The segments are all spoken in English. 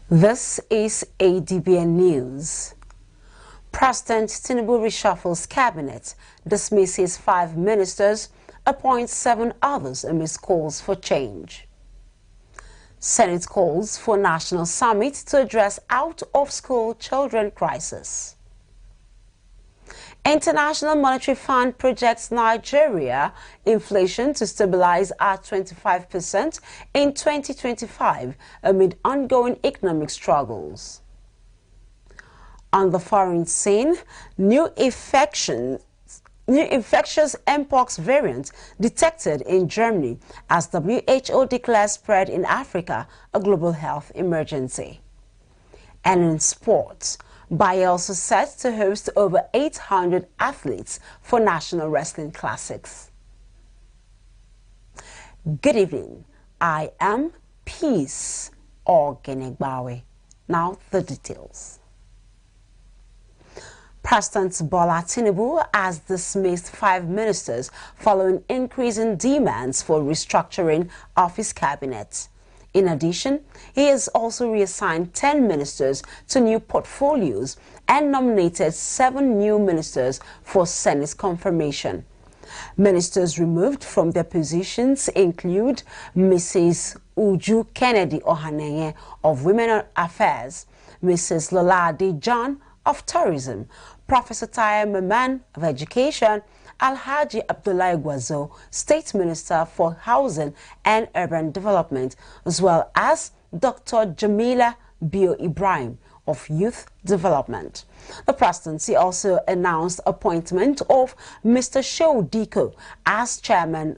This is Adbn News. President Tinubu reshuffles cabinet, dismisses 5 ministers, appoints 7 others amidst calls for change. Senate calls for national summit to address out-of-school children crisis. International Monetary Fund projects Nigeria inflation to stabilize at 25% in 2025 amid ongoing economic struggles. On the foreign scene, new infectious mpox variant detected in Germany as WHO declares spread in Africa a global health emergency. And in sports, Bielsa set to host over 800 athletes for National Wrestling Classics. Good evening. I am Peace Ogenegbawe. Now the details. President Bola Tinubu has dismissed 5 ministers following increasing demands for restructuring of his cabinet. In addition, he has also reassigned 10 ministers to new portfolios and nominated 7 new ministers for Senate confirmation. Ministers removed from their positions include Mrs. Uju Kennedy Ohanenye of Women Affairs, Mrs. Lolade John of Tourism, Professor Taye Maman of Education, Alhaji Abdullahi Gwazo, State Minister for Housing and Urban Development, as well as Dr. Jamila Bio Ibrahim of Youth Development. The presidency also announced appointment of Mr. Shehu Diko as Chairman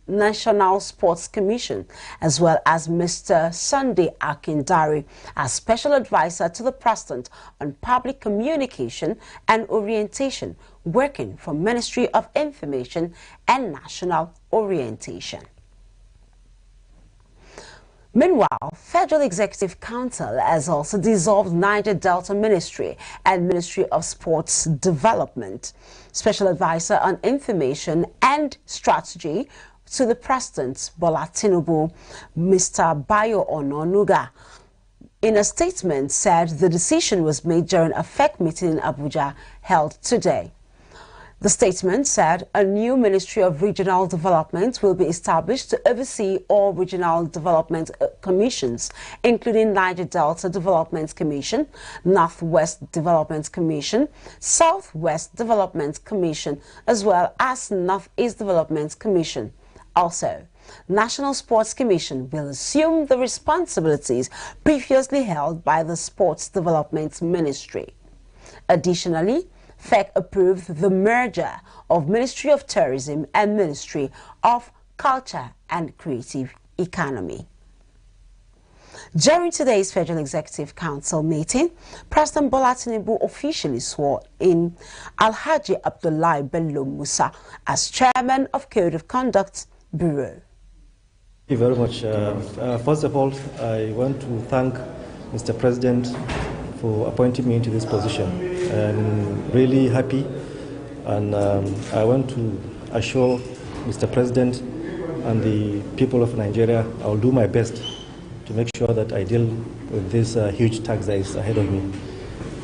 National Sports Commission, as well as Mr. Sunday Akindari as Special Advisor to the President on Public Communication and Orientation, working for Ministry of Information and National Orientation. Meanwhile, Federal Executive Council has also dissolved Niger Delta Ministry and Ministry of Sports Development. Special Advisor on Information and Strategy to the President Bola Tinubu, Mr. Bayo Ononuga, in a statement said the decision was made during a FEC meeting in Abuja held today. The statement said a new Ministry of Regional Development will be established to oversee all regional development commissions, including Niger Delta Development Commission, Northwest Development Commission, Southwest Development Commission, as well as Northeast Development Commission. Also, National Sports Commission will assume the responsibilities previously held by the Sports Development Ministry. Additionally, FEC approved the merger of Ministry of Tourism and Ministry of Culture and Creative Economy. During today's Federal Executive Council meeting, President Bola Tinubu officially swore in Alhaji Abdullahi Bello Musa as Chairman of Code of Conduct Bureau. Thank you very much. First of all, I want to thank Mr. President for appointing me into this position. I'm really happy, and I want to assure Mr. President and the people of Nigeria I will do my best to make sure that I deal with this huge task that is ahead of me.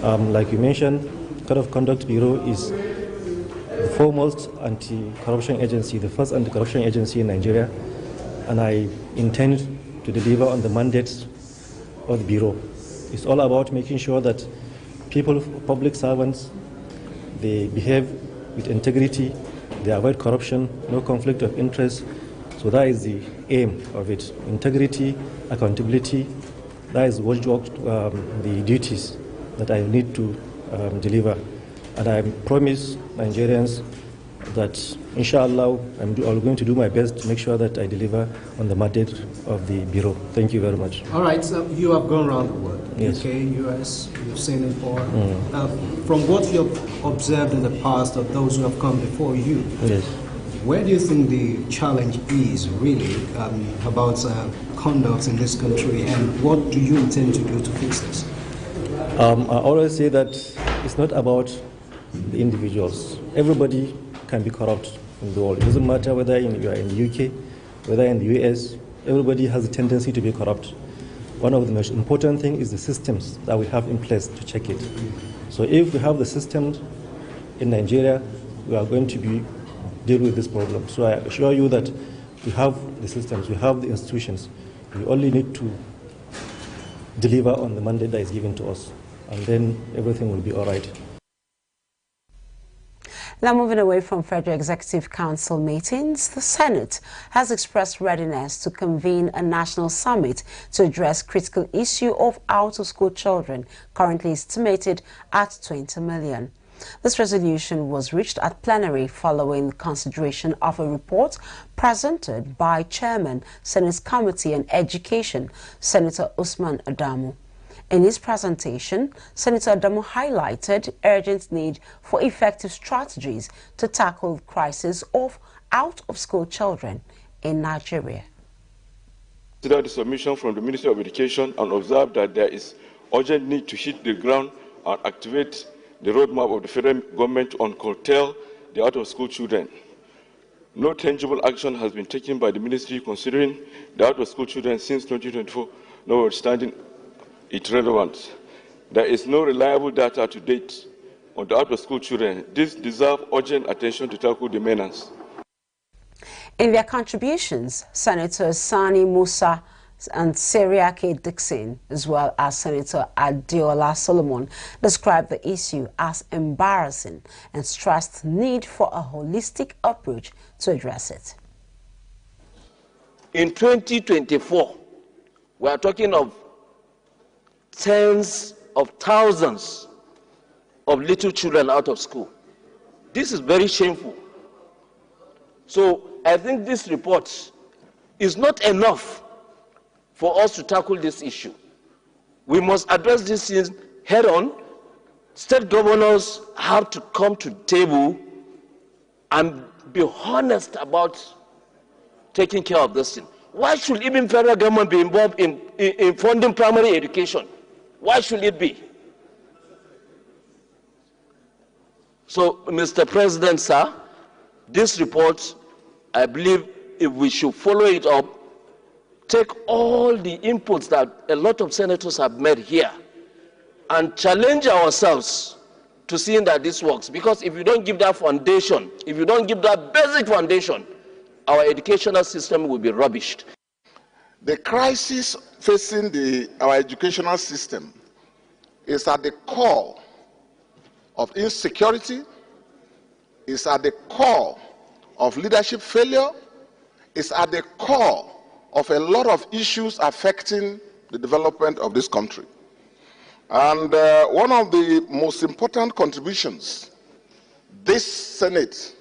Like you mentioned, Code of Conduct Bureau is the foremost anti-corruption agency, the first anti-corruption agency in Nigeria, and I intend to deliver on the mandates of the Bureau. It's all about making sure that people, public servants, they behave with integrity, they avoid corruption, no conflict of interest. So that is the aim of it. Integrity, accountability, that is what the duties that I need to deliver. And I promise Nigerians that, inshallah, I'm going to do my best to make sure that I deliver on the mandate of the Bureau. Thank you very much. All right, so you have gone around the world, yes. UK, US, you've seen it all. From what you've observed in the past of those who have come before you, yes. Where do you think the challenge is really about conduct in this country, and what do you intend to do to fix this? I always say that it's not about the individuals. Everybody can be corrupt in the world. It doesn't matter whether you are in the UK, whether in the US, everybody has a tendency to be corrupt. one of the most important things is the systems that we have in place to check it. So if we have the systems in Nigeria, we are going to deal with this problem. So I assure you that we have the systems, we have the institutions. We only need to deliver on the mandate that is given to us, and then everything will be all right. Now, moving away from Federal Executive Council meetings, the Senate has expressed readiness to convene a national summit to address critical issue of out-of-school children, currently estimated at 20 million. This resolution was reached at plenary following consideration of a report presented by Chairman, Senate Committee on Education, Senator Usman Adamu. In his presentation, Senator Adamu highlighted urgent need for effective strategies to tackle the crisis of out-of-school children in Nigeria. Consider the submission from the Ministry of Education and observe that there is urgent need to hit the ground and activate the roadmap of the federal government on curtail the out-of-school children. No tangible action has been taken by the ministry considering the out-of-school children since 2024, notwithstanding its relevance. There is no reliable data to date on the out-of-school children. This deserves urgent attention to tackle the menace. In their contributions, Senator Sani Musa and Seriake Dixon, as well as Senator Adeola Solomon, described the issue as embarrassing and stressed the need for a holistic approach to address it. In 2024, we are talking of tens of thousands of little children out of school. This is very shameful. So I think this report is not enough for us to tackle this issue. We must address this thing head on. State governors have to come to the table and be honest about taking care of this thing. Why should even federal government be involved in funding primary education? Why should it be? So, Mr. President, sir, this report, I believe if we should follow it up, take all the inputs that a lot of senators have made here and challenge ourselves to seeing that this works. Because if you don't give that foundation, if you don't give that basic foundation, our educational system will be rubbished. The crisis facing our educational system is at the core of insecurity, is at the core of leadership failure, is at the core of a lot of issues affecting the development of this country. And one of the most important contributions this Senate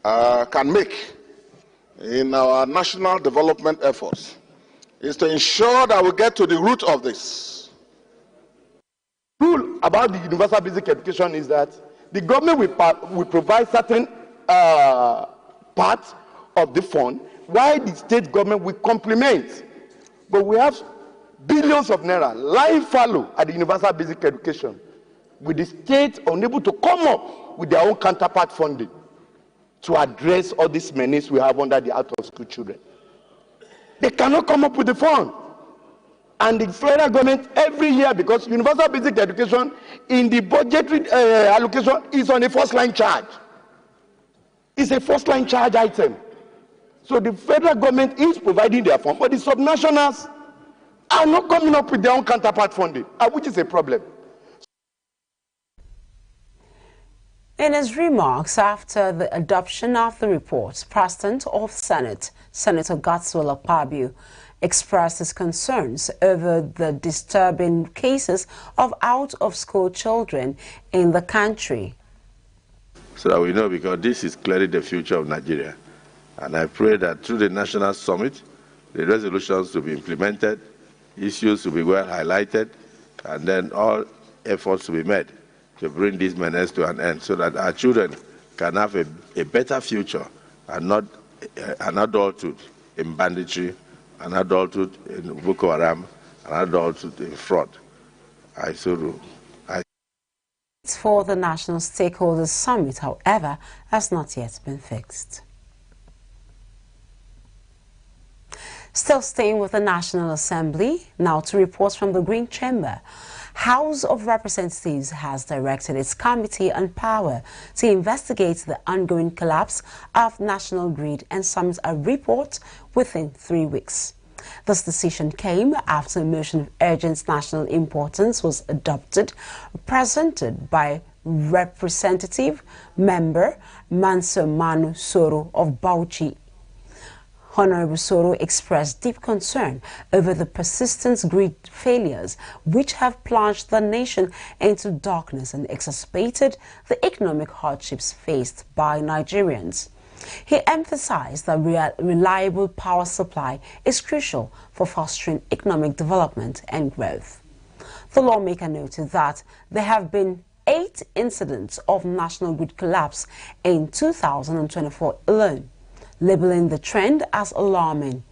can make in our national development efforts is to ensure that we get to the root of this. The rule about the universal basic education is that the government will provide certain parts of the fund, while the state government will complement. But we have billions of naira lying fallow at the universal basic education, with the state unable to come up with their own counterpart funding to address all these menace we have under the out-of-school children. They cannot come up with the fund. And the federal government every year, because universal basic education in the budgetary allocation is on a first-line charge. It's a first-line charge item. So the federal government is providing their fund, but the subnationals are not coming up with their own counterpart funding, which is a problem. In his remarks after the adoption of the report, President of Senate, Senator Godswill Akpabio, expressed his concerns over the disturbing cases of out-of-school children in the country. So that we know, because this is clearly the future of Nigeria. And I pray that through the National Summit, the resolutions will be implemented, issues will be well highlighted, and then all efforts will be made to bring this menace to an end so that our children can have a better future and not an adulthood in banditry, an adulthood in Boko Haram, an adulthood in fraud. For the National Stakeholders Summit, however, has not yet been fixed. Still staying with the National Assembly, now to reports from the Green Chamber. House of Representatives has directed its Committee on Power to investigate the ongoing collapse of National Grid and submit a report within 3 weeks. This decision came after a motion of urgent national importance was adopted, presented by Representative Member Manso Manu Soro of Bauchi. Honorable Soro expressed deep concern over the persistent grid failures which have plunged the nation into darkness and exacerbated the economic hardships faced by Nigerians. He emphasized that reliable power supply is crucial for fostering economic development and growth. The lawmaker noted that there have been 8 incidents of national grid collapse in 2024 alone, labeling the trend as alarming.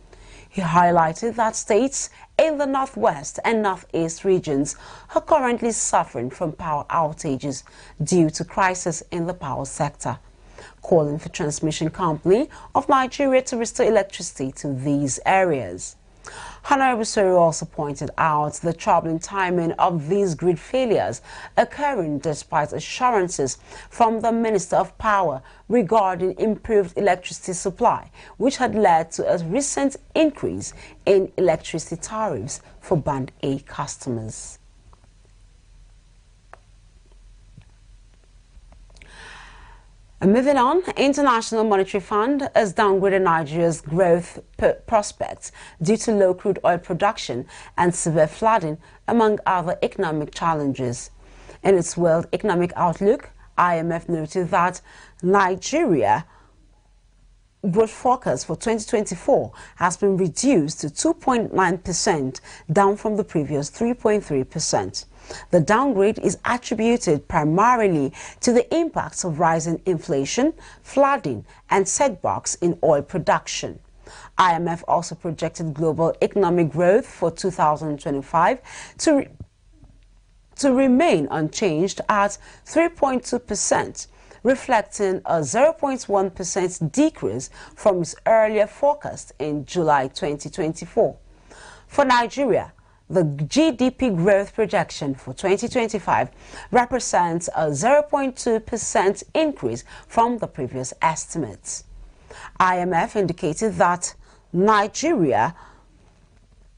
He highlighted that states in the northwest and northeast regions are currently suffering from power outages due to crisis in the power sector, calling for Transmission Company of Nigeria to restore electricity to these areas. Honorable Soro also pointed out the troubling timing of these grid failures occurring despite assurances from the Minister of Power regarding improved electricity supply, which had led to a recent increase in electricity tariffs for Band A customers. And moving on, International Monetary Fund has downgraded Nigeria's growth prospects due to low crude oil production and severe flooding, among other economic challenges. In its World Economic Outlook, IMF noted that Nigeria growth forecast for 2024 has been reduced to 2.9%, down from the previous 3.3%. The downgrade is attributed primarily to the impacts of rising inflation, flooding, and setbacks in oil production. IMF also projected global economic growth for 2025 to remain unchanged at 3.2%, reflecting a 0.1% decrease from its earlier forecast in July 2024. For Nigeria, the GDP growth projection for 2025 represents a 0.2% increase from the previous estimates. IMF indicated that Nigeria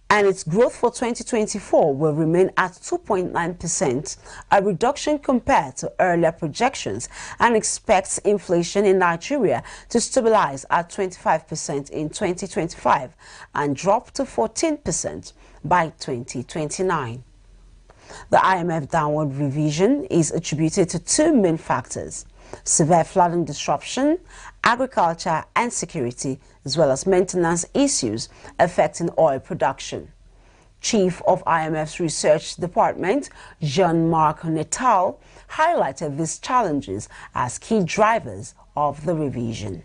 and its growth for 2024 will remain at 2.9%, a reduction compared to earlier projections, and expects inflation in Nigeria to stabilize at 25% in 2025 and drop to 14% by 2029. The IMF downward revision is attributed to 2 main factors: severe flooding disruption, agriculture and security, as well as maintenance issues affecting oil production. Chief of IMF's Research Department, Jean-Marc Netal, highlighted these challenges as key drivers of the revision.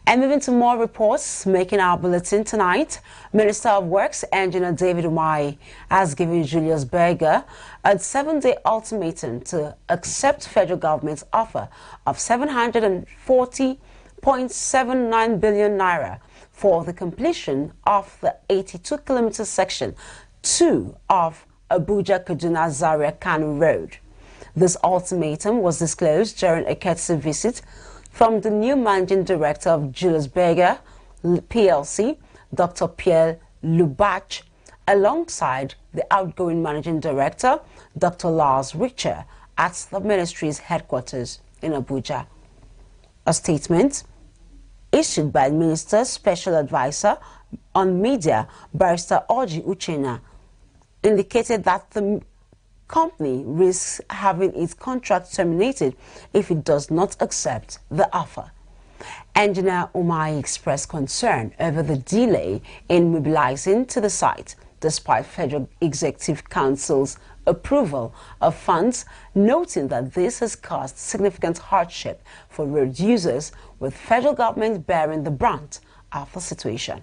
And moving to more reports making our bulletin tonight, Minister of Works, Engineer David Umahi, has given Julius Berger a 7-day ultimatum to accept federal government's offer of 740.79 billion naira for the completion of the 82-kilometer section 2 of Abuja-Kaduna-Zaria-Kano Road. This ultimatum was disclosed during a courtesy visit from the new Managing Director of Julius Berger PLC, Dr. Pierre Lubach, alongside the outgoing Managing Director, Dr. Lars Richter, at the ministry's headquarters in Abuja. A statement issued by Minister's Special Advisor on Media, Barrister Orji Uchenna, indicated that the company risks having its contract terminated if it does not accept the offer. Engineer Umahi expressed concern over the delay in mobilizing to the site, despite Federal Executive Council's approval of funds, noting that this has caused significant hardship for road users, with federal government bearing the brunt of the situation.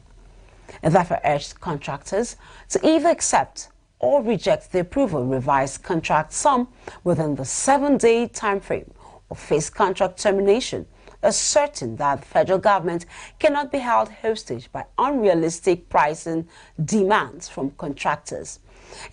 It therefore urged contractors to either accept or reject the approval revised contract sum within the 7-day time frame or face contract termination asserting that the federal government cannot be held hostage by unrealistic pricing demands from contractors.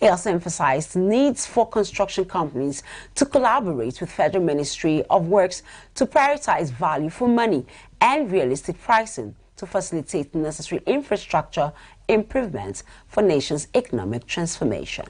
He also emphasized the needs for construction companies to collaborate with Federal Ministry of Works to prioritize value for money and realistic pricing to facilitate necessary infrastructure improvements for nation's economic transformation.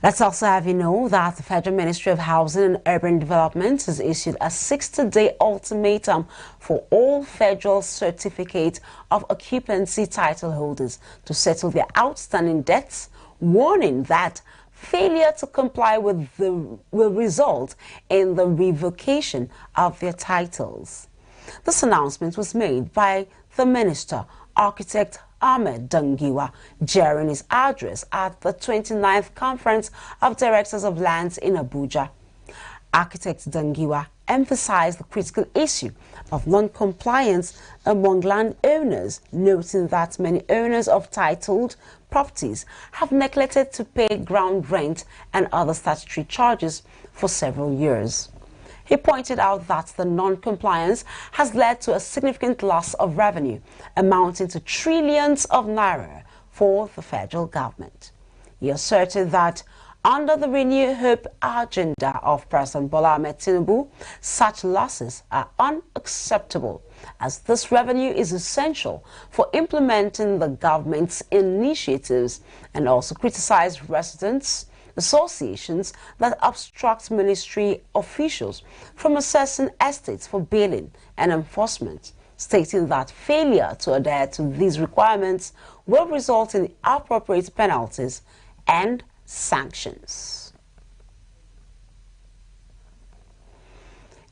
Let's also have you know that the Federal Ministry of Housing and Urban Development has issued a 60-day ultimatum for all federal certificate of occupancy title holders to settle their outstanding debts, warning that failure to comply will result in the revocation of their titles. This announcement was made by the Minister, Architect Ahmed Dangiwa, during his address at the 29th Conference of Directors of Lands in Abuja. Architect Dangiwa emphasized the critical issue of non-compliance among landowners, noting that many owners of titled properties have neglected to pay ground rent and other statutory charges for several years. He pointed out that the non-compliance has led to a significant loss of revenue, amounting to trillions of naira for the federal government. He asserted that under the Renew Hope agenda of President Bola Ahmed Tinubu, such losses are unacceptable, as this revenue is essential for implementing the government's initiatives, and also criticized residents' associations that obstruct ministry officials from assessing estates for billing and enforcement, stating that failure to adhere to these requirements will result in appropriate penalties and sanctions.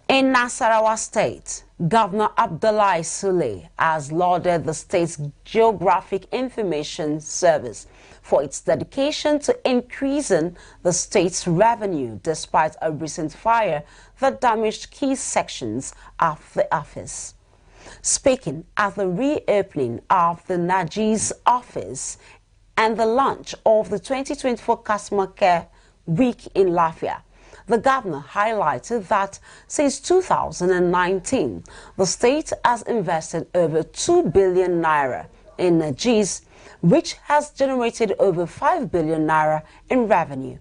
In Nasarawa State, Governor Abdullahi Sule has lauded the state's Geographic Information Service for its dedication to increasing the state's revenue despite a recent fire that damaged key sections of the office. Speaking at the reopening of the Naji's office and the launch of the 2024 Customer Care Week in Lafia, the governor highlighted that since 2019, the state has invested over 2 billion naira in Najis, which has generated over 5 billion naira in revenue.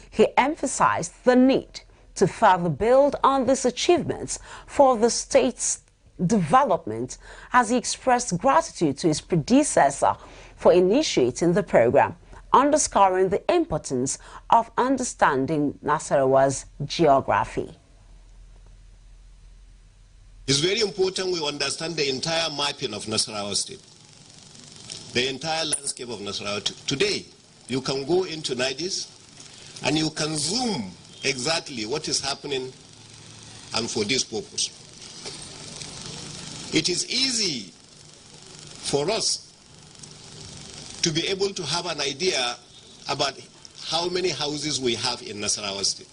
He emphasized the need to further build on these achievements for the state's development, as he expressed gratitude to his predecessor for initiating the program, underscoring the importance of understanding Nasarawa's geography. It's very important we understand the entire mapping of Nasarawa State, the entire landscape of Nasarawa. Today, you can go into Najis and you can zoom exactly what is happening and for this purpose. It is easy for us to be able to have an idea about how many houses we have in Nasarawa State,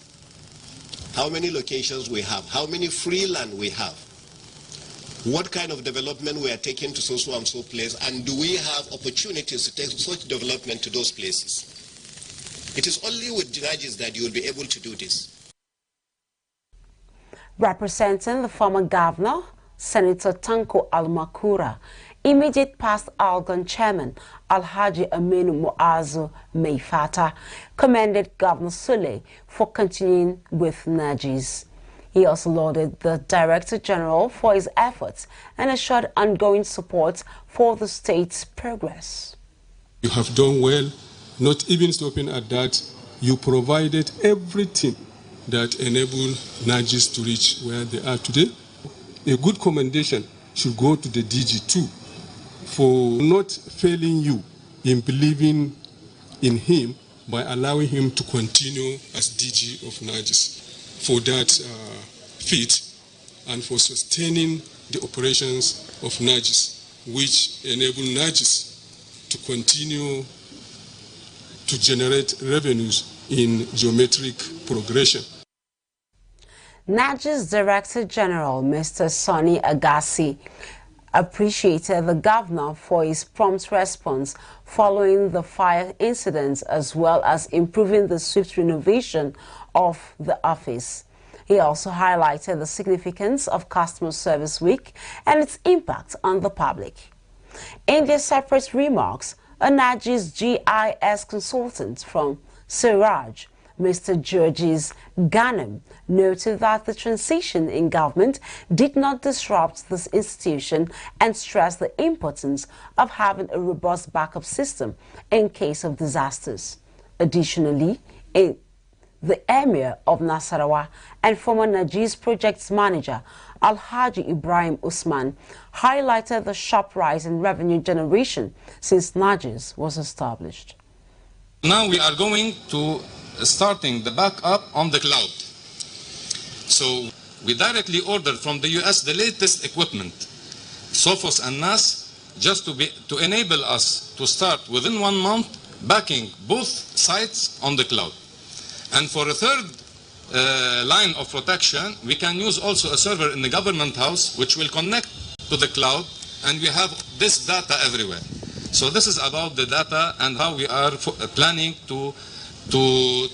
how many locations we have, how many free land we have, what kind of development we are taking to so and so place, and do we have opportunities to take such development to those places. It is only with Najis that you will be able to do this. Representing the former governor, Senator Tanko Almakura, immediate past Algon chairman Alhaji Aminu Muazu Meifata commended Governor Sule for continuing with Najis. He also lauded the Director General for his efforts and assured ongoing support for the state's progress. You have done well, not even stopping at that. You provided everything that enabled Najis to reach where they are today. A good commendation should go to the DG too for not failing you in believing in him by allowing him to continue as DG of Najis, for that feat and for sustaining the operations of Najis, which enable Najis to continue to generate revenues in geometric progression. Najis Director General Mr. Sonny Agassi appreciated the governor for his prompt response following the fire incidents, as well as improving the swift renovation of the office. He also highlighted the significance of Customer Service Week and its impact on the public. In their separate remarks, a Najis GIS consultant from Siraj, Mr. Georges Ghanem, noted that the transition in government did not disrupt this institution and stressed the importance of having a robust backup system in case of disasters. Additionally, the Emir of Nasarawa and former Najis projects manager Alhaji Ibrahim Usman highlighted the sharp rise in revenue generation since Najis was established. Now we are going to starting the backup on the cloud. So we directly ordered from the US the latest equipment, Sophos and NAS, just to enable us to start within 1 month backing both sites on the cloud. And for a third line of protection, we can use also a server in the government house which will connect to the cloud, and we have this data everywhere. So this is about the data and how we are planning to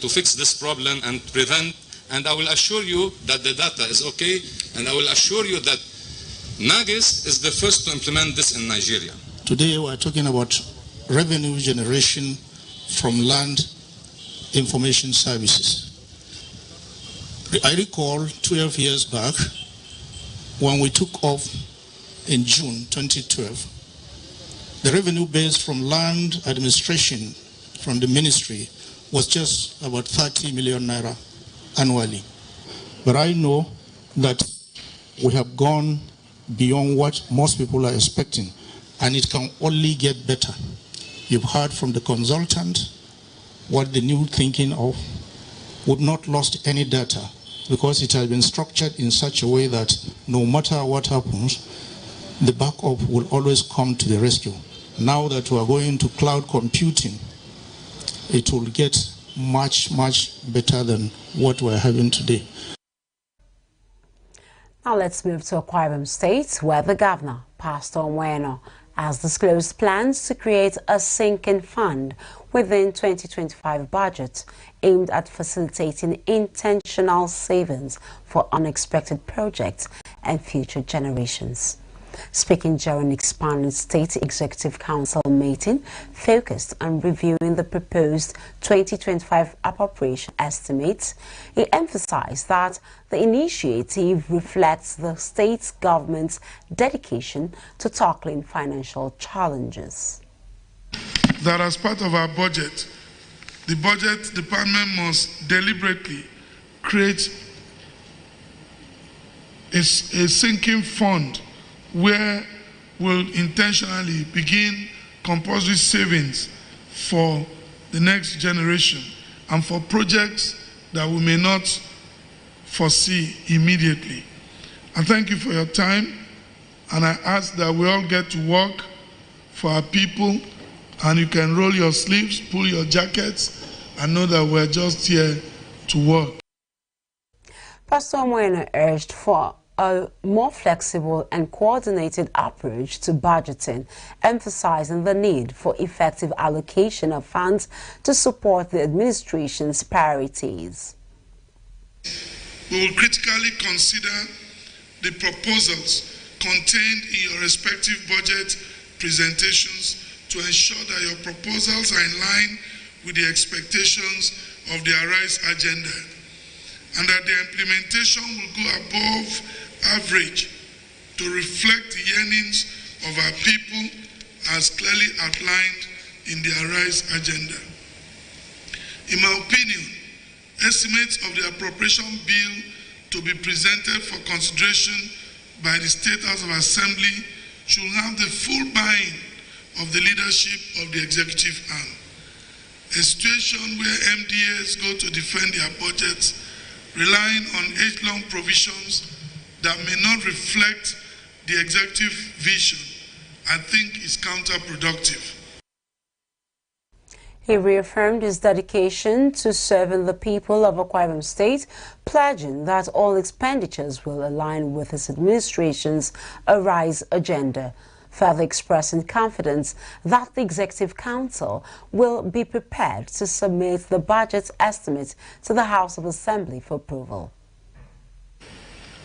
fix this problem and prevent. And I will assure you that the data is okay, and I will assure you that Nagis is the first to implement this in Nigeria. Today we are talking about revenue generation from land information services. I recall 12 years back when we took off in June 2012, the revenue base from land administration from the ministry was just about 30 million naira annually. But I know that we have gone beyond what most people are expecting, and it can only get better. You've heard from the consultant what the new thinking of would not lost any data, because it has been structured in such a way that no matter what happens, the backup will always come to the rescue. Now that we are going to cloud computing, it will get much, much better than what we're having today. Now let's move to Akwa Ibom State, where the governor, Pastor Mweno, has disclosed plans to create a sinking fund within 2025 budget aimed at facilitating intentional savings for unexpected projects and future generations. Speaking during an expanded State Executive Council meeting focused on reviewing the proposed 2025 appropriation estimates, he emphasized that the initiative reflects the state government's dedication to tackling financial challenges. That as part of our budget, the budget department must deliberately create a sinking fund where we'll intentionally begin compulsory savings for the next generation and for projects that we may not foresee immediately. I thank you for your time, and I ask that we all get to work for our people, and you can roll your sleeves, pull your jackets, and know that we're just here to work. Pastor Mweno urged for a more flexible and coordinated approach to budgeting, emphasizing the need for effective allocation of funds to support the administration's priorities. We will critically consider the proposals contained in your respective budget presentations to ensure that your proposals are in line with the expectations of the Arise agenda, and that the implementation will go above average to reflect the yearnings of our people as clearly outlined in the Arise agenda. In my opinion, estimates of the appropriation bill to be presented for consideration by the State House of Assembly should have the full buy-in of the leadership of the executive arm. A situation where MDAs go to defend their budgets relying on age-long provisions that may not reflect the executive vision, I think is counterproductive. He reaffirmed his dedication to serving the people of Akwa Ibom State, pledging that all expenditures will align with his administration's Arise agenda, further expressing confidence that the Executive Council will be prepared to submit the budget estimate to the House of Assembly for approval.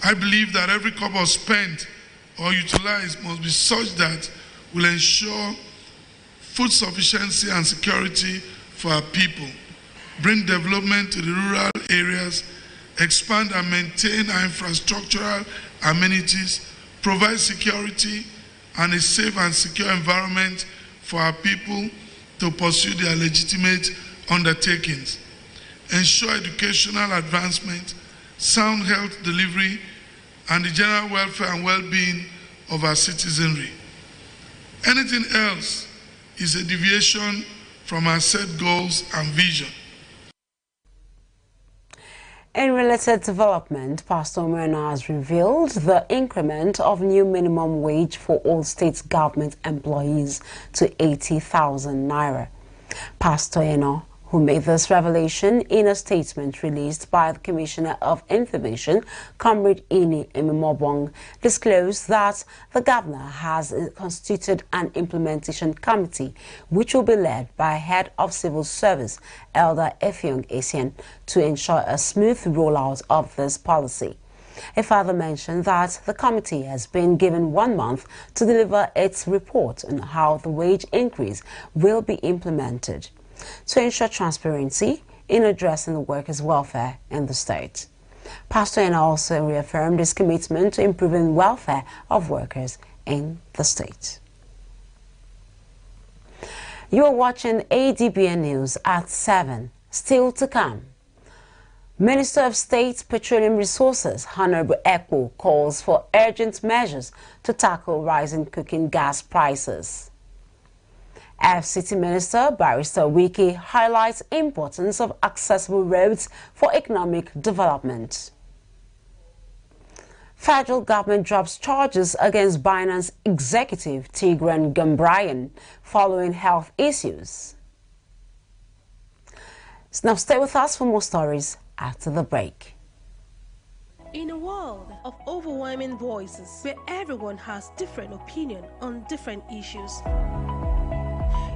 I believe that every kobo spent or utilized must be such that will ensure food sufficiency and security for our people, bring development to the rural areas, expand and maintain our infrastructural amenities, provide security and a safe and secure environment for our people to pursue their legitimate undertakings, ensure educational advancement, sound health delivery, and the general welfare and well-being of our citizenry. Anything else is a deviation from our set goals and vision. In related development, Pastor Omena has revealed the increment of new minimum wage for all state government employees to 80,000 naira. Pastor Eno, who made this revelation in a statement released by the Commissioner of Information, Comrade Ini Emimobong, disclosed that the governor has constituted an implementation committee which will be led by Head of Civil Service, Elder Effiong Essien, to ensure a smooth rollout of this policy. He further mentioned that the committee has been given 1 month to deliver its report on how the wage increase will be implemented, to ensure transparency in addressing the workers' welfare in the state. Pastor Ena also reaffirmed his commitment to improving welfare of workers in the state. You are watching ADBN News at 7. Still to come. Minister of State Petroleum Resources, Honorable Ekpo, calls for urgent measures to tackle rising cooking gas prices. FCT Minister Barrister Wiki highlights importance of accessible roads for economic development. Federal government drops charges against Binance executive Tigran Gambrian following health issues. So now stay with us for more stories after the break. In a world of overwhelming voices where everyone has different opinion on different issues,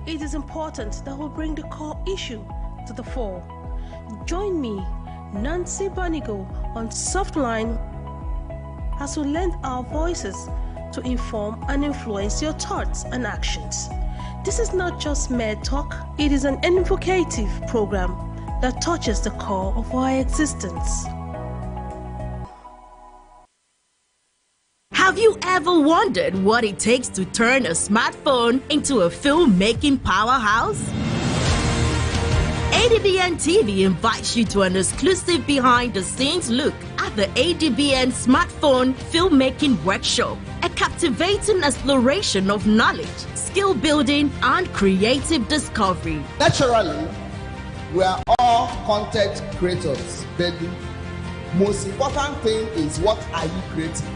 it is important that we bring the core issue to the fore. Join me, Nancy Banigo, on Softline as we lend our voices to inform and influence your thoughts and actions. This is not just mere talk, it is an invocative program that touches the core of our existence. Have you ever wondered what it takes to turn a smartphone into a filmmaking powerhouse? ADBN TV invites you to an exclusive behind-the-scenes look at the ADBN Smartphone Filmmaking Workshop, a captivating exploration of knowledge, skill building, and creative discovery. Naturally, we are all content creators, but the most important thing is, what are you creating?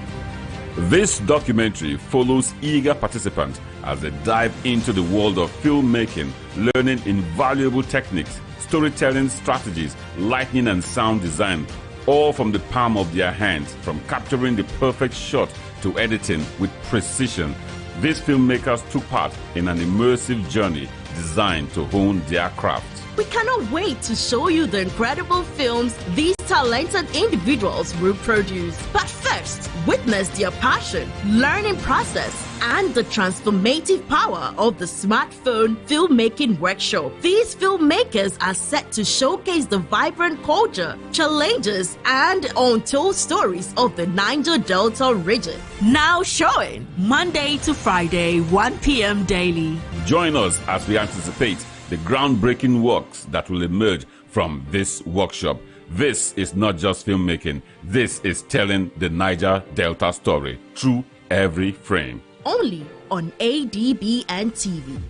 This documentary follows eager participants as they dive into the world of filmmaking, learning invaluable techniques, storytelling strategies, lighting and sound design, all from the palm of their hands, from capturing the perfect shot to editing with precision. These filmmakers took part in an immersive journey designed to hone their craft. We cannot wait to show you the incredible films these talented individuals will produce. But first, witness their passion, learning process, and the transformative power of the Smartphone Filmmaking Workshop. These filmmakers are set to showcase the vibrant culture, challenges, and untold stories of the Niger Delta region. Now showing Monday to Friday, 1 p.m. daily. Join us as we anticipate the groundbreaking works that will emerge from this workshop. This is not just filmmaking, this is telling the Niger Delta story through every frame. Only on ADBN TV.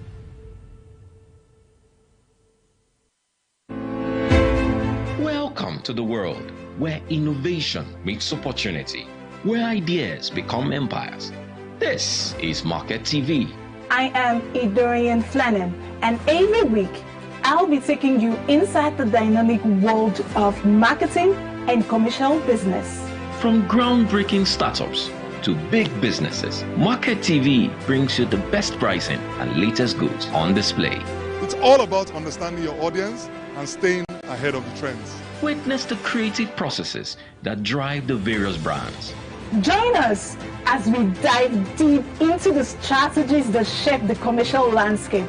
Welcome to the world where innovation meets opportunity, where ideas become empires. This is Market TV. I am Idorian Flannan, and every week I'll be taking you inside the dynamic world of marketing and commercial business. From groundbreaking startups to big businesses, Market TV brings you the best pricing and latest goods on display. It's all about understanding your audience and staying ahead of the trends. Witness the creative processes that drive the various brands. Join us as we dive deep into the strategies that shape the commercial landscape.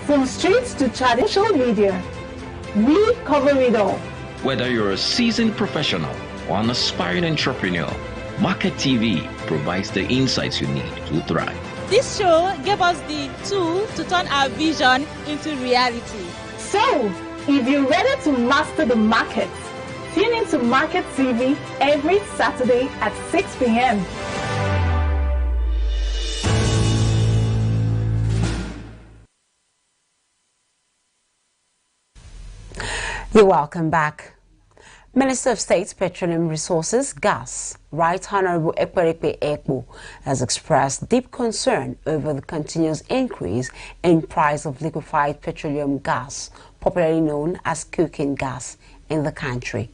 From streets to traditional media, we cover it all. Whether you're a seasoned professional or an aspiring entrepreneur, Market TV provides the insights you need to thrive. This show gave us the tool to turn our vision into reality. So, if you're ready to master the market, tune into Market TV every Saturday at 6 p.m. You're welcome back. Minister of State, Petroleum Resources, Gas, Right Honorable Ekperekpe Ekpo, has expressed deep concern over the continuous increase in price of liquefied petroleum gas, popularly known as cooking gas, in the country.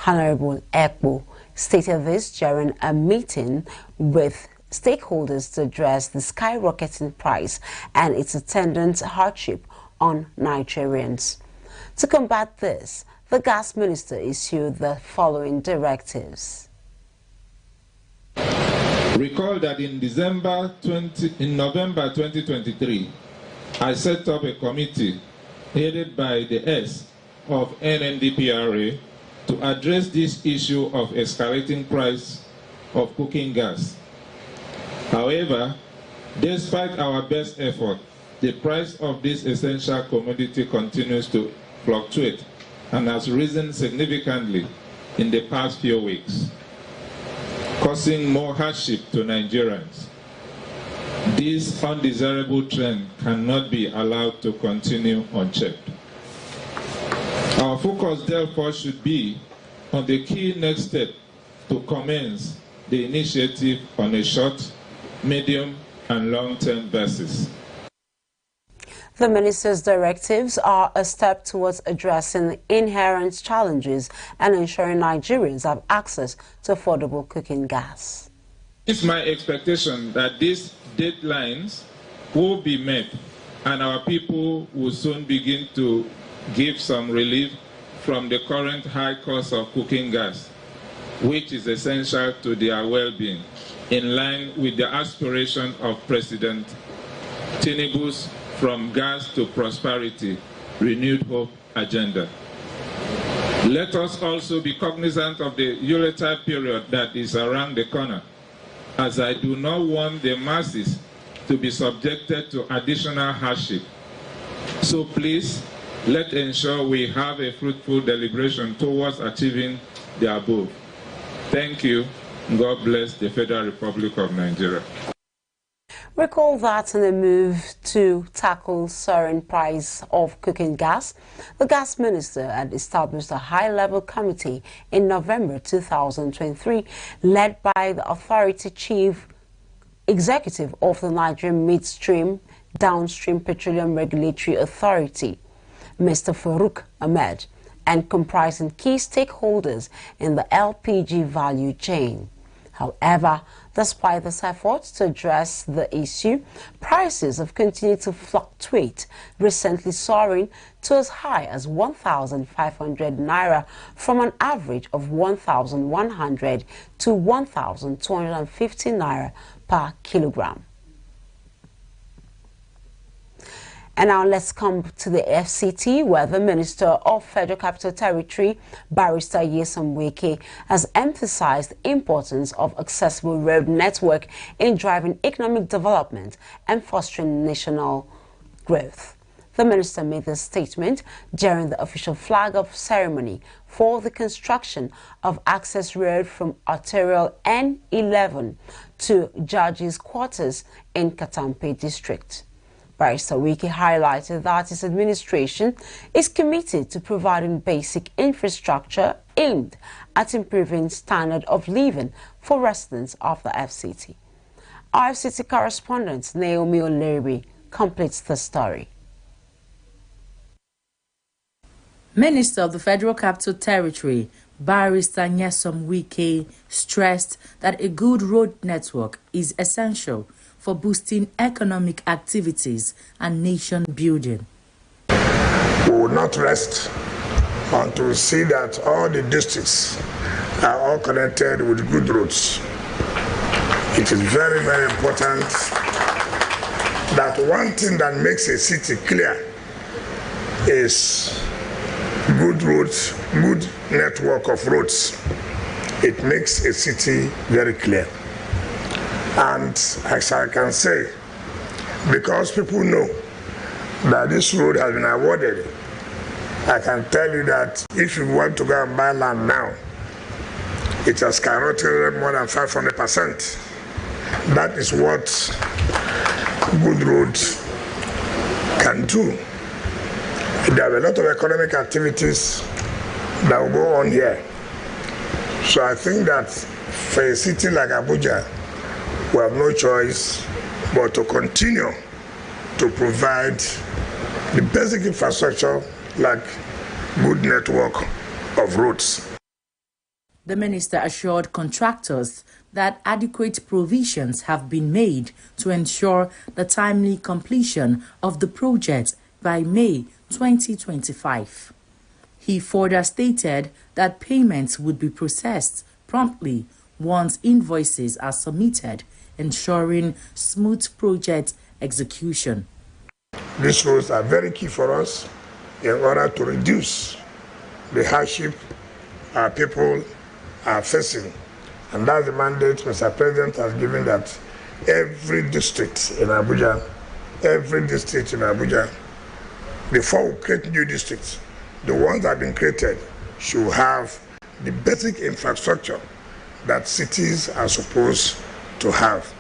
Honorable Ekpo stated this during a meeting with stakeholders to address the skyrocketing price and its attendant hardship on Nigerians. To combat this, the gas minister issued the following directives. Recall that in November 2023, I set up a committee headed by the S of NNDPRA to address this issue of escalating price of cooking gas. However, despite our best effort, the price of this essential commodity continues to fluctuate and has risen significantly in the past few weeks, causing more hardship to Nigerians. This undesirable trend cannot be allowed to continue unchecked. Our focus, therefore, should be on the key next step to commence the initiative on a short, medium, and long-term basis. The minister's directives are a step towards addressing inherent challenges and ensuring Nigerians have access to affordable cooking gas. It's my expectation that these deadlines will be met and our people will soon begin to give some relief from the current high cost of cooking gas, which is essential to their well-being, in line with the aspiration of President Tinubu's From Gas to Prosperity, Renewed Hope agenda. Let us also be cognizant of the Yuletide period that is around the corner, as I do not want the masses to be subjected to additional hardship. So please, let's ensure we have a fruitful deliberation towards achieving the above. Thank you. God bless the Federal Republic of Nigeria. Recall that in a move to tackle soaring price of cooking gas, the gas minister had established a high-level committee in November 2023, led by the authority chief executive of the Nigerian Midstream Downstream Petroleum Regulatory Authority, Mr. Farouk Ahmed, and comprising key stakeholders in the LPG value chain. However, despite this effort to address the issue, prices have continued to fluctuate, recently soaring to as high as 1,500 naira from an average of 1,100 to 1,250 naira per kilogram. And now let's come to the FCT, where the Minister of Federal Capital Territory, Barrister Nyesom Wike, has emphasized the importance of accessible road network in driving economic development and fostering national growth. The minister made this statement during the official flag-off ceremony for the construction of access road from arterial N11 to Judges' Quarters in Katampe District. Barrister Wike highlighted that his administration is committed to providing basic infrastructure aimed at improving standard of living for residents of the FCT. Our FCT correspondent Naomi O'Leary completes the story. Minister of the Federal Capital Territory, Barrister Nyesom Wike, stressed that a good road network is essential for boosting economic activities and nation building. We will not rest and to see that all the districts are all connected with good roads. It is very, very important that one thing that makes a city clear is good roads, good network of roads. It makes a city very clear. And as I can say, because people know that this road has been awarded, I can tell you that if you want to go and buy land now, it has skyrocketed more than 500%. That is what good roads can do. There are a lot of economic activities that will go on here. So I think that for a city like Abuja, we have no choice but to continue to provide the basic infrastructure like good network of roads. The minister assured contractors that adequate provisions have been made to ensure the timely completion of the project by May 2025. He further stated that payments would be processed promptly once invoices are submitted, ensuring smooth project execution. These roads are very key for us in order to reduce the hardship our people are facing. And that's the mandate Mr. President has given, that every district in Abuja, before we create new districts, the ones that have been created should have the basic infrastructure that cities are supposed to have.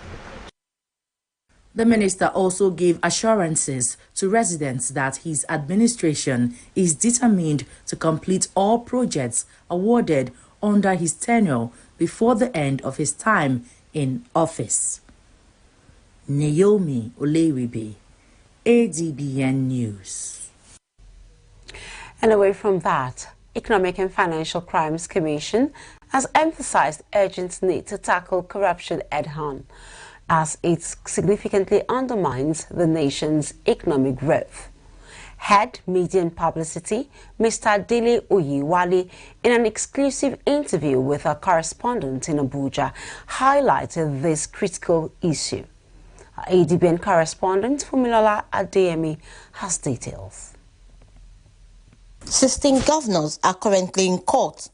The minister also gave assurances to residents that his administration is determined to complete all projects awarded under his tenure before the end of his time in office. Naomi Olewibi, Adbn News. And away from that, Economic and Financial Crimes Commission has emphasized urgent need to tackle corruption head-on, as it significantly undermines the nation's economic growth. Head Media and Publicity, Mr. Dele Oyiwale, in an exclusive interview with our correspondent in Abuja, highlighted this critical issue. Our Adbn correspondent, Fumilola Adeyemi, has details. 16 governors are currently in court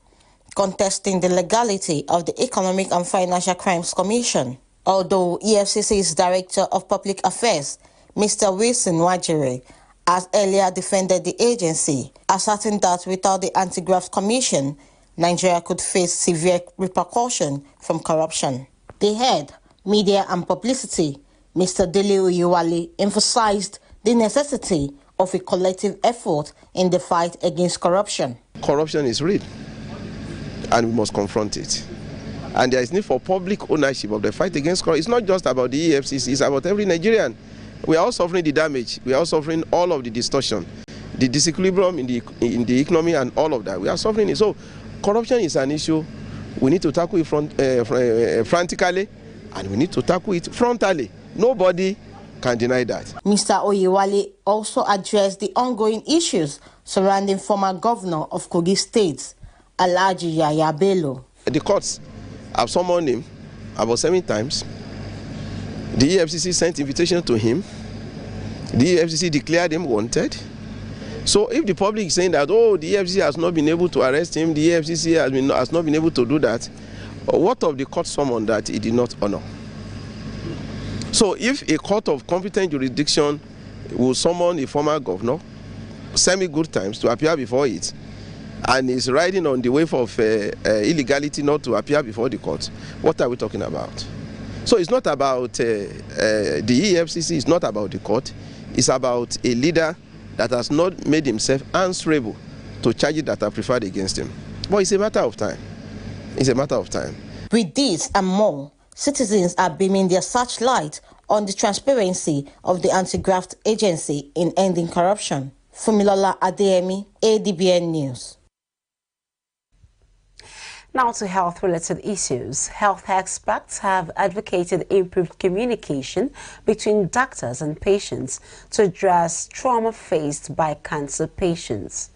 contesting the legality of the Economic and Financial Crimes Commission. Although EFCC's Director of Public Affairs, Mr. Wilson Wajire, has earlier defended the agency, asserting that without the Anti-Graft Commission, Nigeria could face severe repercussion from corruption. The head, Media and Publicity, Mr. Dele Oyiwale, emphasized the necessity of a collective effort in the fight against corruption. Corruption is real, and we must confront it. And there is need for public ownership of the fight against corruption. It's not just about the EFCC, it's about every Nigerian. We are all suffering the damage. We are all suffering all of the distortion, the disequilibrium in the economy and all of that. We are suffering it. So corruption is an issue. We need to tackle it frantically, and we need to tackle it frontally. Nobody can deny that. Mr. Oyiwale also addressed the ongoing issues surrounding former governor of Kogi State, Alhaji Yahaya Bello. The courts have summoned him about 7 times. The EFCC sent invitation to him. The EFCC declared him wanted. So if the public is saying that, oh, the EFCC has not been able to arrest him, the EFCC has not been able to do that, what of the court summon that he did not honor? So if a court of competent jurisdiction will summon a former governor, semi-good times, to appear before it, and is riding on the wave of illegality not to appear before the court, what are we talking about? So it's not about the EFCC, it's not about the court, it's about a leader that has not made himself answerable to charges that are preferred against him. But it's a matter of time. It's a matter of time. With this and more, citizens are beaming their searchlight on the transparency of the Anti-Graft Agency in ending corruption. Fumilola Adeyemi, Adbn News. Now to health-related issues. Health experts have advocated improved communication between doctors and patients to address trauma faced by cancer patients.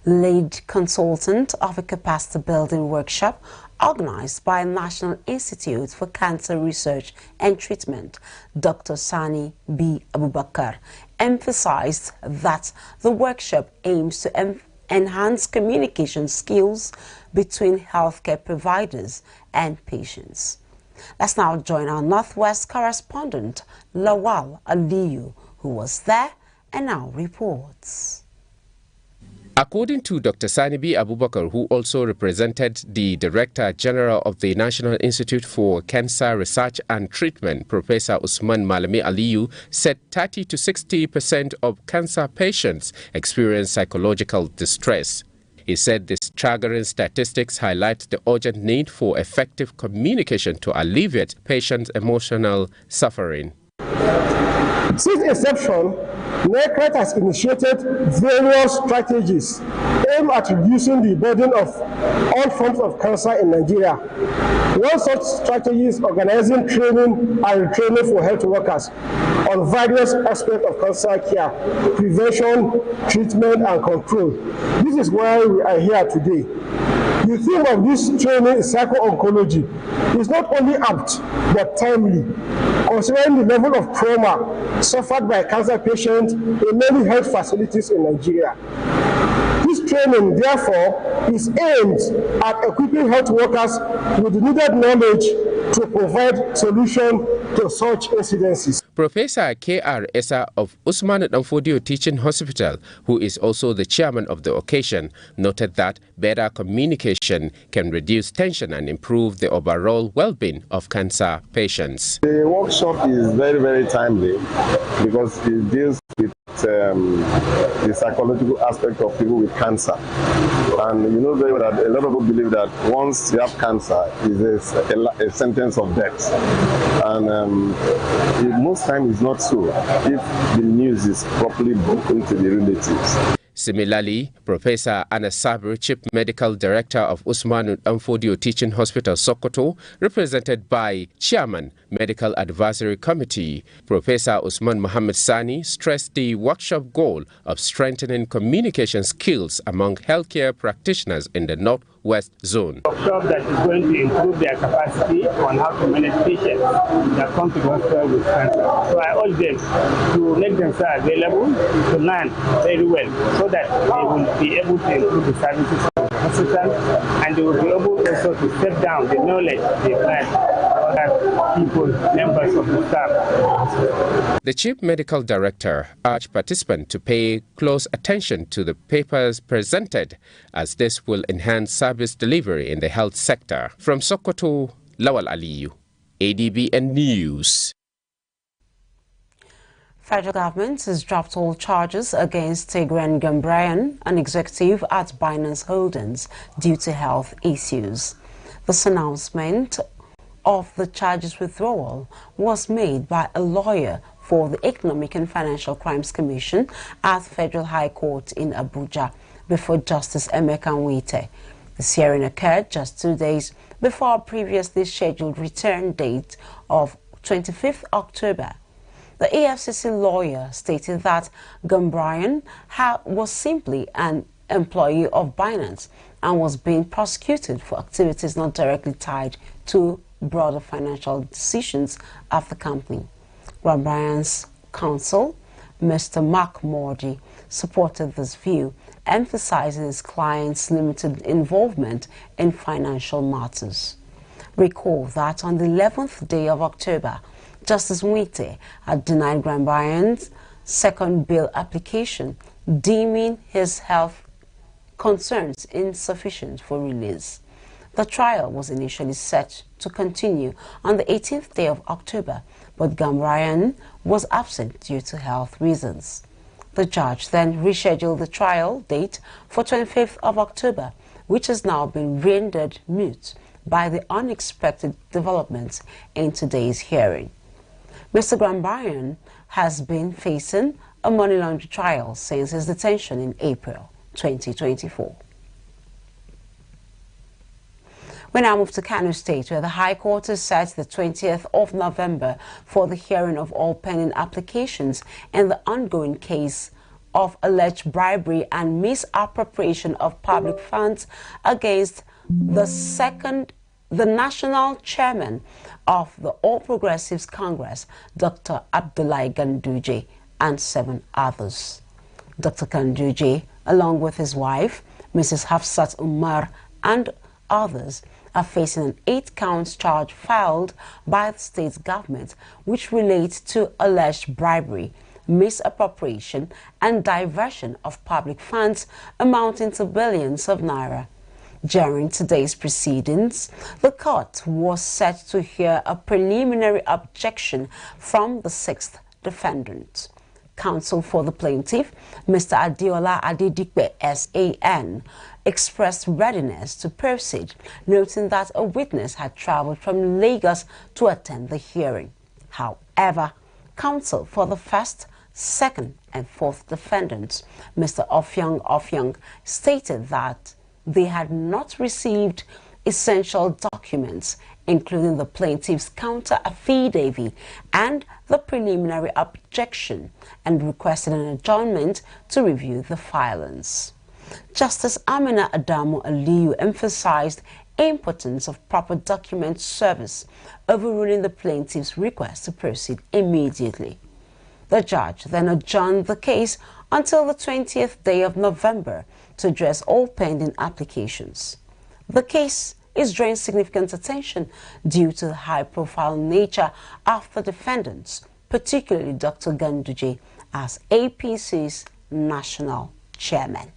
lead consultant of a capacity building workshop organized by National Institute for Cancer Research and Treatment, Dr. Sani B. Abubakar, emphasized that the workshop aims to enhance communication skills between healthcare providers and patients. Let's now join our Northwest correspondent, Lawal Aliyu, who was there and now reports. According to Dr. Sani B. Abubakar, who also represented the Director General of the National Institute for Cancer Research and Treatment, Professor Usman Malami Aliyu, said 30 to 60% of cancer patients experience psychological distress. He said the staggering statistics highlight the urgent need for effective communication to alleviate patients' emotional suffering. Since inception, NECRET has initiated various strategies aimed at reducing the burden of all forms of cancer in Nigeria. One such strategy is organizing training and retraining for health workers on various aspects of cancer care, prevention, treatment, and control. This is why we are here today. The theme of this training is psycho-oncology. It's not only apt, but timely, considering the level of trauma suffered by cancer patients in many health facilities in Nigeria. This training, therefore, is aimed at equipping health workers with the needed knowledge to provide solutions to such incidences. Professor K.R. Essa of Usman Danfodio Teaching Hospital, who is also the chairman of the occasion, noted that better communication can reduce tension and improve the overall well-being of cancer patients. The workshop is very, very timely because it deals with the psychological aspect of people with cancer. And you know very well that a lot of people believe that once you have cancer, it's a sentence of death. And most times it's not so if the news is properly broken to the relatives. Similarly, Professor Anas Sabri, Chief Medical Director of Usman Danfodio Teaching Hospital, Sokoto, represented by Chairman, Medical Advisory Committee, Professor Usman Mohammed Sani, stressed the workshop goal of strengthening communication skills among healthcare practitioners in the Northwest Zone. A workshop that is going to improve their capacity on how to manage patients that come to the hospital with cancer. So I urge them to make themselves available to learn very well, so that they will be able to improve the services of the hospital, and they will be able also to step down the knowledge they learn other people, members of the staff. The Chief Medical Director urged participants to pay close attention to the papers presented, as this will enhance service delivery in the health sector. From Sokoto, Lawal Aliyu, Adbn News. Federal government has dropped all charges against Tigran Gambrian, an executive at Binance Holdings, due to health issues. This announcement of the charges withdrawal was made by a lawyer for the Economic and Financial Crimes Commission at Federal High Court in Abuja before Justice Emeka Nwite. This hearing occurred just 2 days before a previously scheduled return date of 25th October. The EFCC lawyer stated that Gambrian was simply an employee of Binance and was being prosecuted for activities not directly tied to broader financial decisions of the company. Gambrian's counsel, Mr. Mark Mordi, supported this view, emphasizing his client's limited involvement in financial matters. Recall that on the 11th day of October, Justice Nwite had denied Gambrian's second bail application, deeming his health concerns insufficient for release. The trial was initially set to continue on the 18th day of October, but Gambrian was absent due to health reasons. The judge then rescheduled the trial date for 25th of October, which has now been rendered moot by the unexpected developments in today's hearing. Mr. Gambrian has been facing a money laundering trial since his detention in April 2024. We now move to Kano State, where the High Court has set the 20th of November for the hearing of all pending applications in the ongoing case of alleged bribery and misappropriation of public funds against the national chairman of the All Progressives Congress, Dr. Abdullahi Ganduje, and 7 others. Dr. Ganduje, along with his wife, Mrs. Hafsat Umar, and others, are facing an 8-count charge filed by the state government, which relates to alleged bribery, misappropriation, and diversion of public funds amounting to billions of naira. During today's proceedings, the court was set to hear a preliminary objection from the 6th defendant. Counsel for the plaintiff, Mr. Adiola Adedikpe, SAN, expressed readiness to proceed, noting that a witness had traveled from Lagos to attend the hearing. However, counsel for the 1st, 2nd, and 4th defendants, Mr. Ofyang, stated that they had not received essential documents, including the plaintiff's counter affidavit and the preliminary objection, and requested an adjournment to review the filings. Justice Amina Adamu Aliyu emphasized importance of proper document service, overruling the plaintiff's request to proceed immediately. The judge then adjourned the case until the 20th day of November to address all pending applications. The case is drawing significant attention due to the high-profile nature of the defendants, particularly Dr. Ganduje, as APC's national chairman.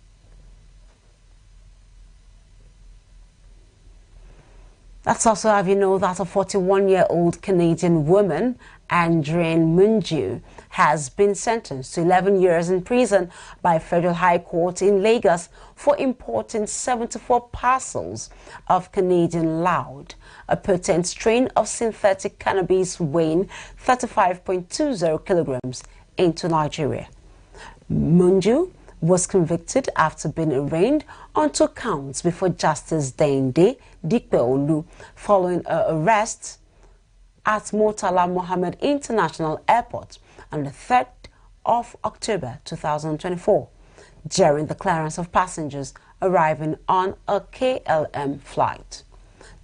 Let's also have you know that a 41-year-old Canadian woman, Adrienne Munju, has been sentenced to 11 years in prison by a federal high court in Lagos for importing 74 parcels of Canadian loud, a potent strain of synthetic cannabis weighing 35.20 kilograms, into Nigeria. Munju was convicted after being arraigned on 2 counts before Justice Dende Dikpeolu following her arrest at Murtala Mohammed International Airport on the 3rd of October 2024 during the clearance of passengers arriving on a KLM flight.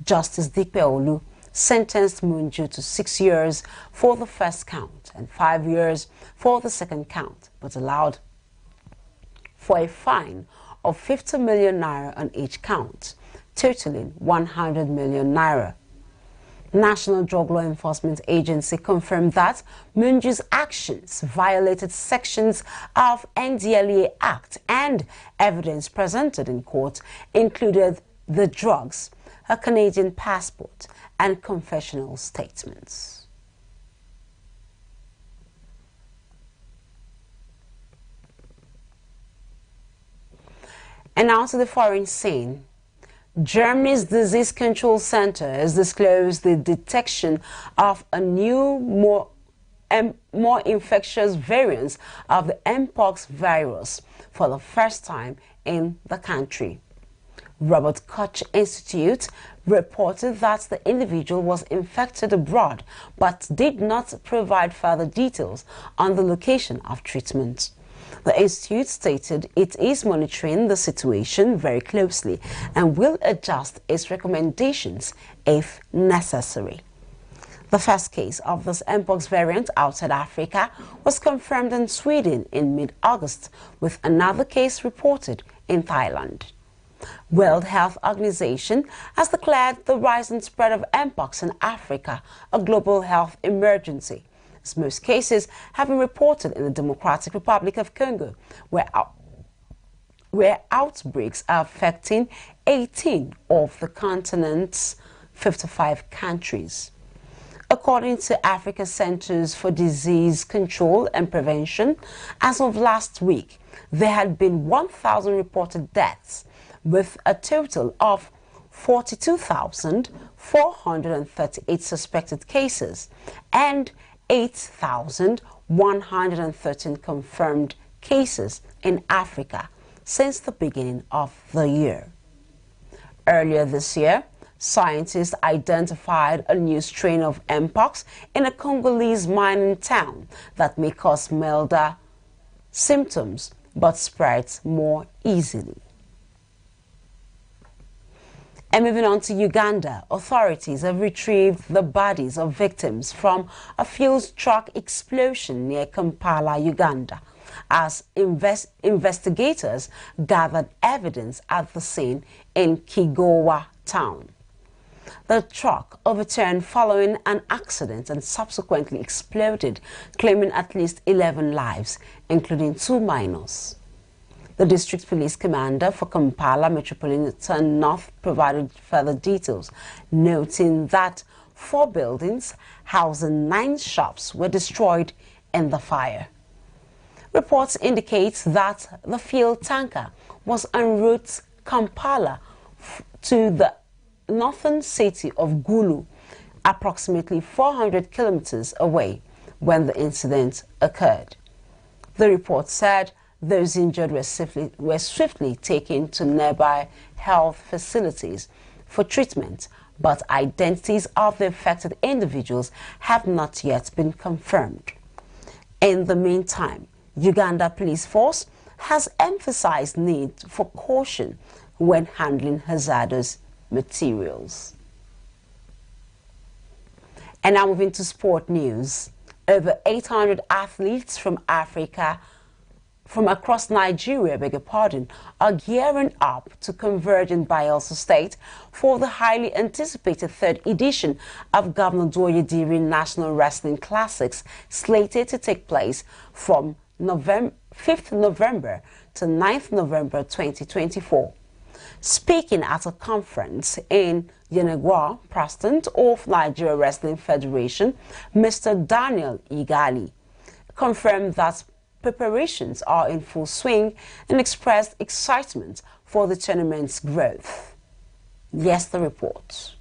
Justice Dikpeolu sentenced Munju to 6 years for the first count and 5 years for the second count, but allowed for a fine of 50 million naira on each count, totaling 100 million naira. National Drug Law Enforcement Agency confirmed that Munju's actions violated sections of NDLEA Act, and evidence presented in court included the drugs, a Canadian passport, and confessional statements. And now to the foreign scene. Germany's Disease Control Center has disclosed the detection of a new, more infectious variant of the Mpox virus for the first time in the country. Robert Koch Institute reported that the individual was infected abroad but did not provide further details on the location of treatment. The institute stated it is monitoring the situation very closely and will adjust its recommendations if necessary. The first case of this Mpox variant outside Africa was confirmed in Sweden in mid-August, with another case reported in Thailand. World Health Organization has declared the rising spread of Mpox in Africa a global health emergency. Most cases have been reported in the Democratic Republic of Congo, where outbreaks are affecting 18 of the continent's 55 countries. According to Africa Centers for Disease Control and Prevention, as of last week, there had been 1,000 reported deaths, with a total of 42,438 suspected cases and 8,113 confirmed cases in Africa since the beginning of the year. Earlier this year, scientists identified a new strain of Mpox in a Congolese mining town that may cause milder symptoms but spreads more easily. And moving on to Uganda, authorities have retrieved the bodies of victims from a fuel truck explosion near Kampala, Uganda, as investigators gathered evidence at the scene in Kigowa town. The truck overturned following an accident and subsequently exploded, claiming at least 11 lives, including 2 minors. The district police commander for Kampala Metropolitan North provided further details, noting that 4 buildings housing 9 shops were destroyed in the fire. Reports indicate that the fuel tanker was en route Kampala to the northern city of Gulu, approximately 400 kilometers away, when the incident occurred. The report said those injured were swiftly taken to nearby health facilities for treatment, but identities of the affected individuals have not yet been confirmed. In the meantime, Uganda Police Force has emphasized need for caution when handling hazardous materials. And now moving to sport news. Over 800 athletes from across Nigeria, are gearing up to converge in Bayelsa State for the highly anticipated 3rd edition of Governor Doye Diri National Wrestling Classics, slated to take place from 5th November to 9th November 2024. Speaking at a conference in Yenagwa, President of Nigeria Wrestling Federation, Mr. Daniel Igali, confirmed that preparations are in full swing and expressed excitement for the tournament's growth. Yes, the report.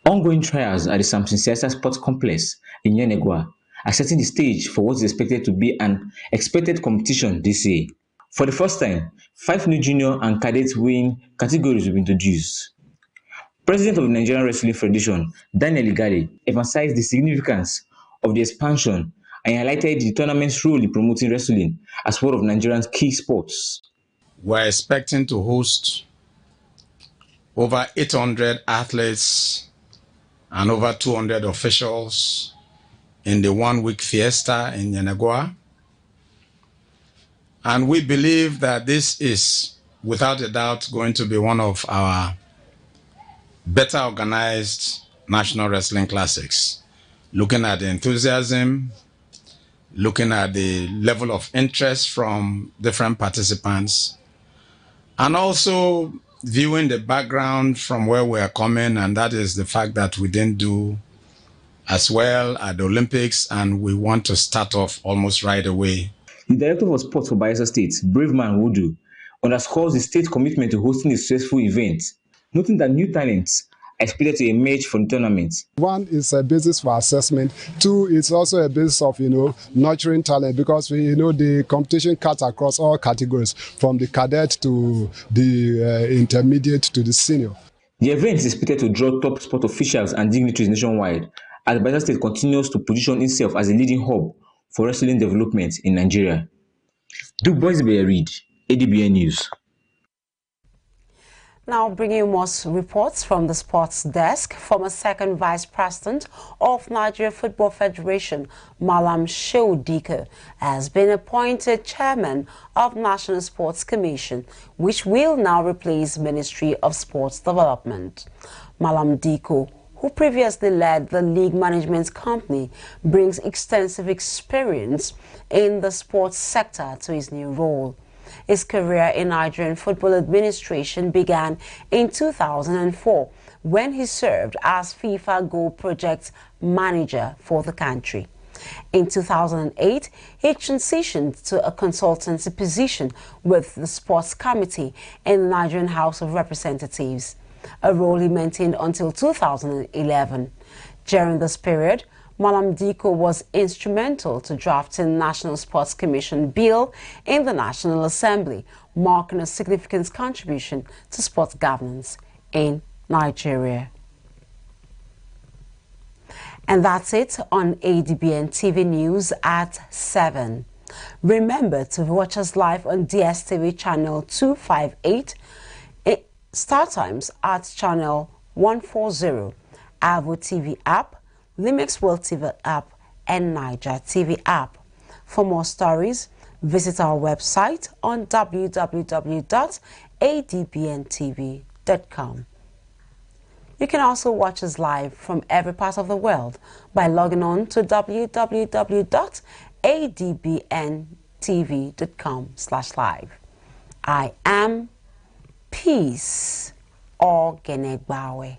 Ongoing trials at the Samson Siasa Sports Complex in Yenagwa are setting the stage for what is expected to be an expected competition this year. For the first time, 5 new junior and cadet weighing categories will be introduced. President of the Nigerian Wrestling Federation, Daniel Igali, emphasized the significance of the expansion and highlighted the tournament's role in promoting wrestling as one of Nigeria's key sports. We're expecting to host over 800 athletes and over 200 officials in the 1-week fiesta in Yenagwa. And we believe that this is, without a doubt, going to be one of our better organized national wrestling classics. Looking at the enthusiasm, looking at the level of interest from different participants, and also viewing the background from where we are coming, and that is the fact that we didn't do as well at the Olympics, and we want to start off almost right away. The Director of Sports for Bayelsa State, Braveman Wudu, underscores the state's commitment to hosting a successful event, noting that new talents are expected to emerge from the tournament. 1 is a basis for assessment. 2 is also a basis of, nurturing talent, because the competition cuts across all categories, from the cadet to the intermediate to the senior. The event is expected to draw top sport officials and dignitaries nationwide, as Bayelsa State continues to position itself as a leading hub for wrestling development in Nigeria. Du Bois Reed, Adbn News. Now bringing you more reports from the sports desk. Former 2nd Vice President of Nigeria Football Federation, Malam Shehu Diko, has been appointed Chairman of National Sports Commission, which will now replace Ministry of Sports Development. Malam Diko, who previously led the league management company, brings extensive experience in the sports sector to his new role. His career in Nigerian football administration began in 2004 when he served as FIFA Goal Project Manager for the country. In 2008, he transitioned to a consultancy position with the Sports Committee in the Nigerian House of Representatives, a role he maintained until 2011. During this period, Malam Diko was instrumental to drafting National Sports Commission Bill in the National Assembly, marking a significant contribution to sports governance in Nigeria. And that's it on Adbn TV News at 7. Remember to watch us live on DSTV channel 258, Star Times at channel 140, Avo TV app, Limix World TV app, and Niger TV app. For more stories, visit our website on www.adbntv.com. You can also watch us live from every part of the world by logging on to www.adbntv.com/live. I am Peace Ogenegbawe.